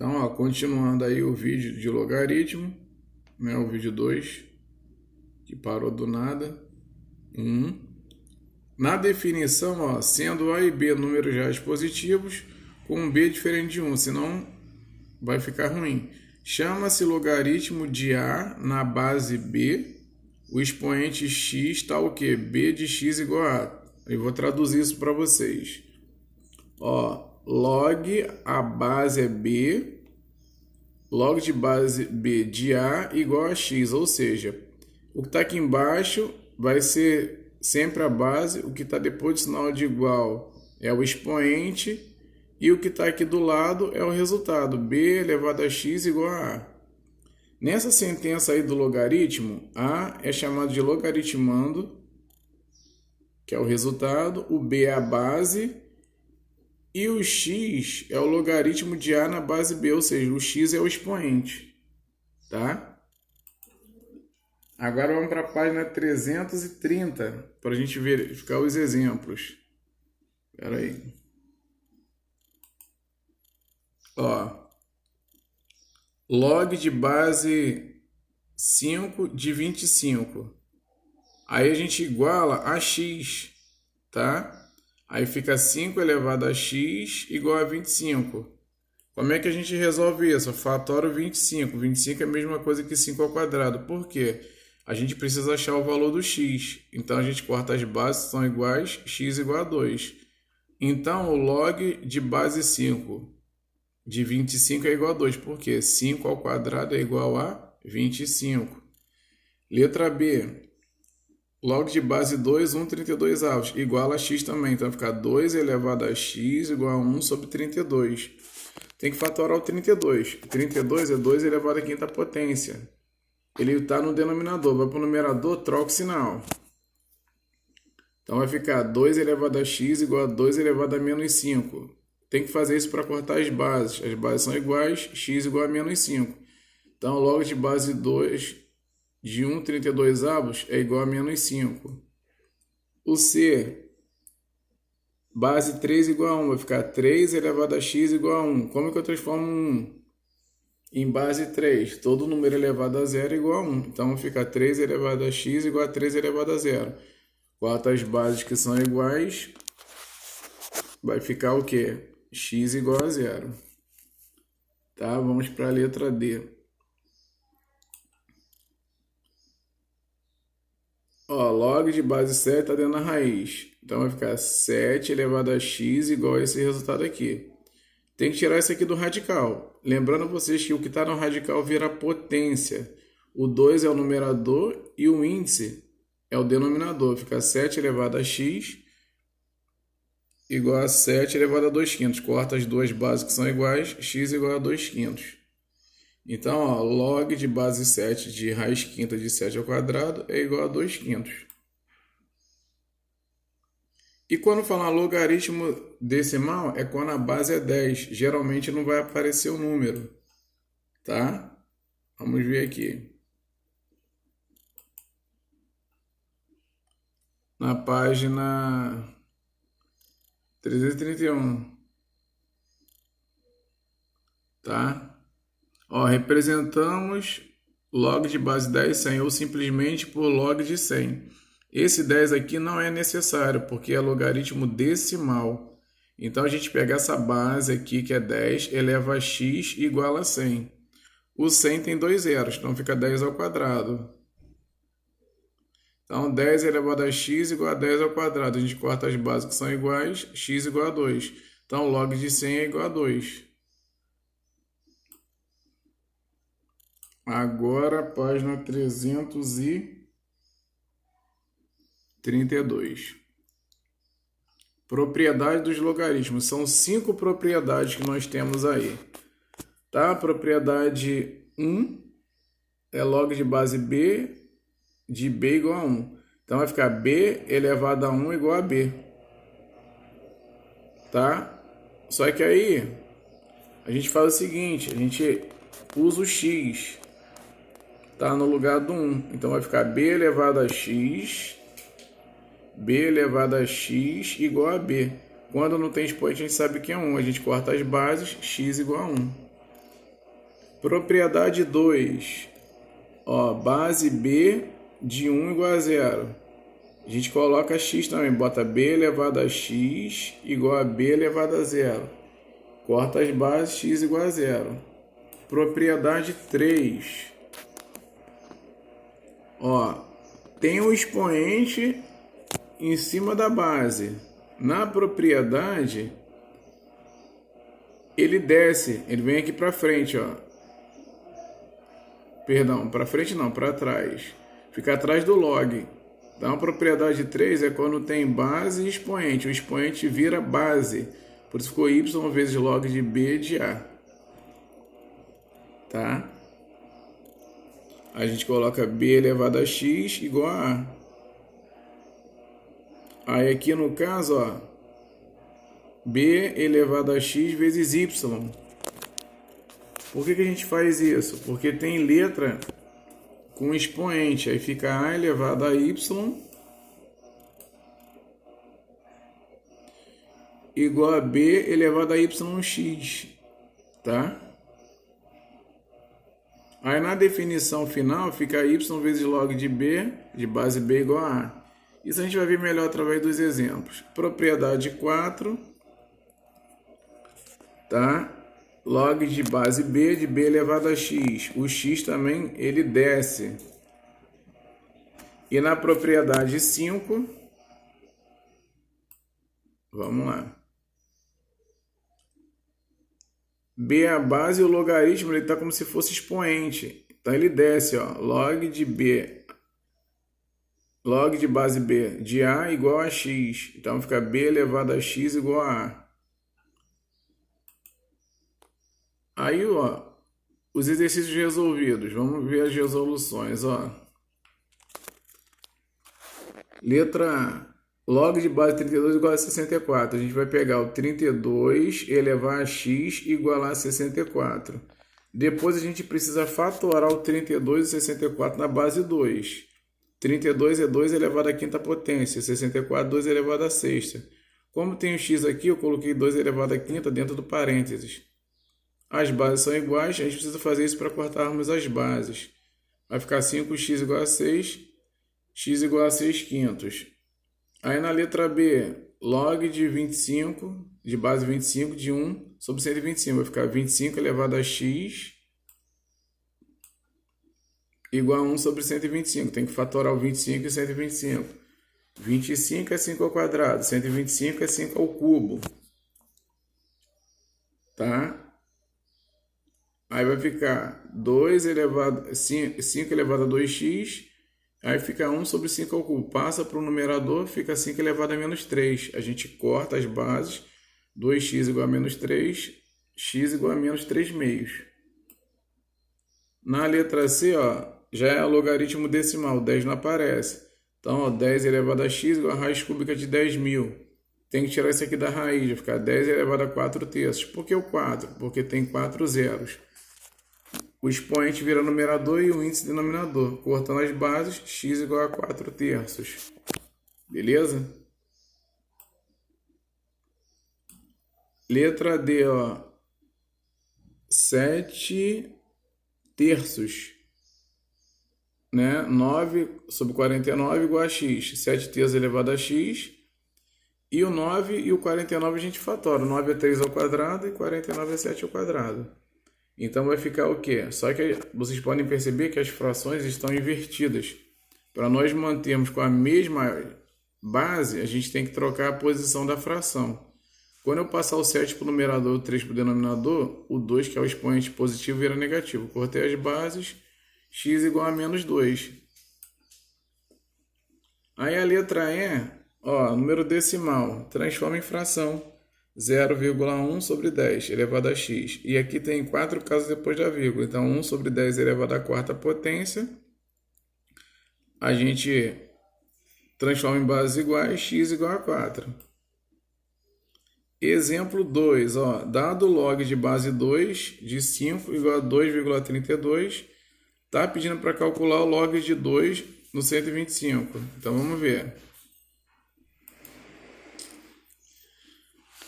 Então, ó, continuando aí o vídeo de logaritmo, né, o vídeo 2, que parou do nada. Na definição, ó, sendo A e B números reais positivos, com um B diferente de 1, senão vai ficar ruim. Chama-se logaritmo de A na base B, o expoente x está o quê? B de x igual a A. Eu vou traduzir isso para vocês. Ó, log a base é B, log de base B de A igual a x, ou seja, o que está aqui embaixo vai ser sempre a base, o que está depois do sinal de igual é o expoente, e o que está aqui do lado é o resultado, b elevado a x igual a A. Nessa sentença aí do logaritmo, A é chamado de logaritmando, que é o resultado, o B é a base, e o x é o logaritmo de A na base B, ou seja, o x é o expoente, tá? Agora vamos para a página 330, para a gente verificar os exemplos. Espera aí. Ó, log de base 5 de 25. Aí a gente iguala a x, tá? Aí fica 5 elevado a x igual a 25. Como é que a gente resolve isso? Fatório 25. 25 é a mesma coisa que 5 ao quadrado. Por quê? A gente precisa achar o valor do x. Então a gente corta as bases, são iguais, x igual a 2. Então o log de base 5 de 25 é igual a 2. Por quê? 5 ao quadrado é igual a 25. Letra B. Log de base 2, 1/32 avos, igual a x também. Então vai ficar 2 elevado a x igual a 1 sobre 32. Tem que fatorar o 32. 32 é 2 elevado a quinta potência. Ele está no denominador. Vai para o numerador, troca o sinal. Então vai ficar 2 elevado a x igual a 2 elevado a menos 5. Tem que fazer isso para cortar as bases. As bases são iguais, x igual a menos 5. Então, log de base 2 de 1/32 avos é igual a menos 5. O C, base 3 igual a 1, vai ficar 3 elevado a x igual a 1. Como é que eu transformo 1 em base 3? Todo número elevado a 0 é igual a 1. Então, fica 3 elevado a x igual a 3 elevado a 0. Corta as bases que são iguais, vai ficar o quê? X igual a 0. Tá? Vamos para a letra D. Ó, log de base 7 está dentro da raiz. Então vai ficar 7 elevado a x igual a esse resultado aqui. Tem que tirar isso aqui do radical. Lembrando vocês que o que está no radical vira potência. O 2 é o numerador e o índice é o denominador. Fica 7 elevado a x igual a 7 elevado a 2/5. Corta as duas bases que são iguais, x igual a 2/5. Então, ó, log de base 7 de raiz quinta de 7 ao quadrado é igual a 2/5. E quando falar logaritmo decimal, é quando a base é 10. Geralmente não vai aparecer o número, tá? Vamos ver aqui. Na página 331, tá? Ó, representamos log de base 10, 100, ou simplesmente por log de 100. Esse 10 aqui não é necessário, porque é logaritmo decimal. Então, a gente pega essa base aqui, que é 10, eleva a x igual a 100. O 100 tem dois zeros, então fica 10 ao quadrado. Então, 10 elevado a x igual a 10 ao quadrado. A gente corta as bases que são iguais, x igual a 2. Então, log de 100 é igual a 2. Agora, página 332. Propriedade dos logaritmos. São 5 propriedades que nós temos aí. Tá? Propriedade 1 é log de base b de b igual a 1. Então, vai ficar b elevado a 1 igual a b. Tá? Só que aí, a gente faz o seguinte, a gente usa o x, tá, no lugar do 1. Então, vai ficar b elevado a x, b elevado a x igual a b. Quando não tem expoente, a gente sabe que é 1. A gente corta as bases, x igual a 1. Propriedade 2. Ó, base B de 1 igual a 0. A gente coloca x também, bota b elevado a x igual a b elevado a 0. Corta as bases, x igual a 0. Propriedade 3. Ó, tem um expoente em cima da base. Na propriedade, ele desce, ele vem aqui para frente, ó. Perdão, para frente não, para trás. Fica atrás do log. Então, a propriedade 3 é quando tem base e expoente. O expoente vira base. Por isso ficou y vezes log de b de a. Tá? A gente coloca b elevado a x igual a a. Aí aqui no caso, ó, b elevado a x vezes y. Por que a gente faz isso? Porque tem letra com expoente. Aí fica a elevado a y igual a b elevado a yx. Tá? Aí na definição final fica y vezes log de b, de base b igual a a. Isso a gente vai ver melhor através dos exemplos. Propriedade 4, tá? Log de base b de b elevado a x. O x também, ele desce. E na propriedade 5, vamos lá. B é a base e o logaritmo, ele está como se fosse expoente. Então ele desce, ó, log de b, log de base b de a igual a x. Então fica b elevado a x igual a a. Aí, ó, os exercícios resolvidos. Vamos ver as resoluções, ó. Letra A. Log de base 32 igual a 64. A gente vai pegar o 32 elevar a x igual a 64. Depois a gente precisa fatorar o 32 e 64 na base 2. 32 é 2 elevado à quinta potência. 64, 2 elevado à sexta. Como tem o x aqui, eu coloquei 2 elevado à quinta dentro do parênteses. As bases são iguais, a gente precisa fazer isso para cortarmos as bases. Vai ficar 5x igual a 6, x igual a 6 quintos. Aí na letra B, log de 25, de base 25, de 1 sobre 125. Vai ficar 25 elevado a x igual a 1 sobre 125. Tem que fatorar o 25 e o 125. 25 é 5 ao quadrado, 125 é 5 ao cubo. Tá? Aí vai ficar 5 elevado a 2x, aí fica 1 sobre 5 ao cubo. Passa para o numerador, fica 5 elevado a menos 3. A gente corta as bases, 2x igual a menos 3, x igual a menos 3 meios. Na letra C, ó, já é logaritmo decimal, 10 não aparece. Então, ó, 10 elevado a x igual a raiz cúbica de 10.000. Tem que tirar isso aqui da raiz, vai ficar 10 elevado a 4 terços. Por que o 4? Porque tem 4 zeros. O expoente vira numerador e o índice denominador. Cortando as bases, x igual a 4 terços. Beleza? Letra D, ó. 7 terços. Né? 9 sobre 49 igual a x. 7 terços elevado a x. E o 9 e o 49 a gente fatora. 9 é 3 ao quadrado e 49 é 7 ao quadrado. Então vai ficar o quê? Só que vocês podem perceber que as frações estão invertidas. Para nós mantermos com a mesma base, a gente tem que trocar a posição da fração. Quando eu passar o 7 para o numerador e o 3 para o denominador, o 2, que é o expoente positivo, vira negativo. Cortei as bases, x igual a menos 2. Aí a letra E, ó, número decimal, transforma em fração. 0,1 sobre 10 elevado a x. E aqui tem 4 casos depois da vírgula. Então, 1 sobre 10 elevado à quarta potência. A gente transforma em bases iguais, x igual a 4. Exemplo 2. Ó, dado log de base 2 de 5 igual a 2,32. Está pedindo para calcular o log de 2 no 125. Então, vamos ver.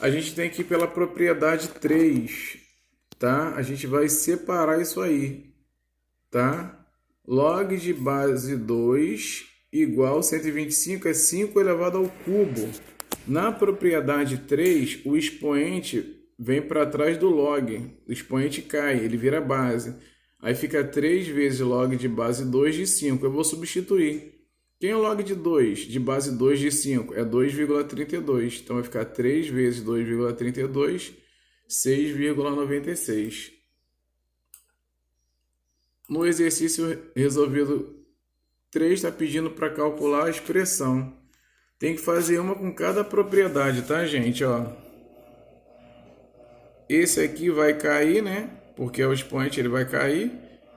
A gente tem que ir pela propriedade 3. tá? A gente vai separar isso aí, tá? Log de base 2 igual 125 é 5 elevado ao cubo. Na propriedade 3, o expoente vem para trás do log. O expoente cai, ele vira base. Aí fica 3 vezes log de base 2 de 5. Eu vou substituir. Quem é o log de 2? De base 2 de 5 é 2,32. Então vai ficar 3 vezes 2,32, 6,96. No exercício resolvido 3 está pedindo para calcular a expressão. Tem que fazer uma com cada propriedade, tá, gente? Ó. Esse aqui vai cair, né? Porque é o expoente, ele vai cair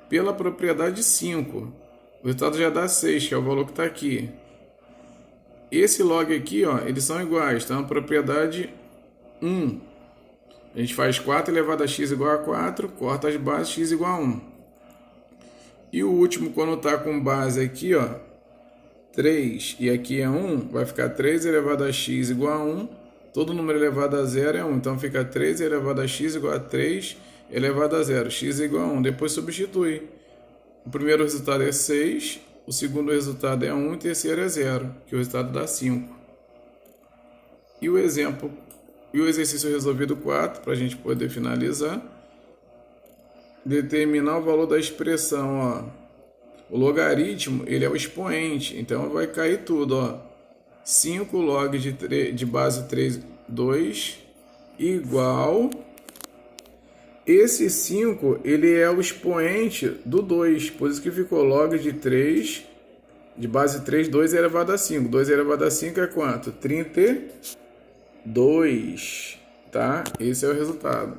pela propriedade 5. O resultado já dá 6, que é o valor que está aqui. Esse log aqui, ó, eles são iguais, tá? Na propriedade 1. A gente faz 4 elevado a x igual a 4, corta as bases, x igual a 1. E o último, quando está com base aqui, ó, 3 e aqui é 1, vai ficar 3 elevado a x igual a 1. Todo número elevado a 0 é 1. Então fica 3 elevado a x igual a 3 elevado a 0. X igual a 1. Depois substitui. O primeiro resultado é 6. O segundo resultado é 1. E o terceiro é 0. Que o resultado dá 5. E o exemplo. E o exercício resolvido 4. Para a gente poder finalizar. Determinar o valor da expressão, ó. O logaritmo, ele é o expoente, então vai cair tudo, ó. 5 log de base 3, 2, igual... Esse 5, ele é o expoente do 2, por isso que ficou log de 3, de base 3, 2 elevado a 5. 2 elevado a 5 é quanto? 32, tá? Esse é o resultado.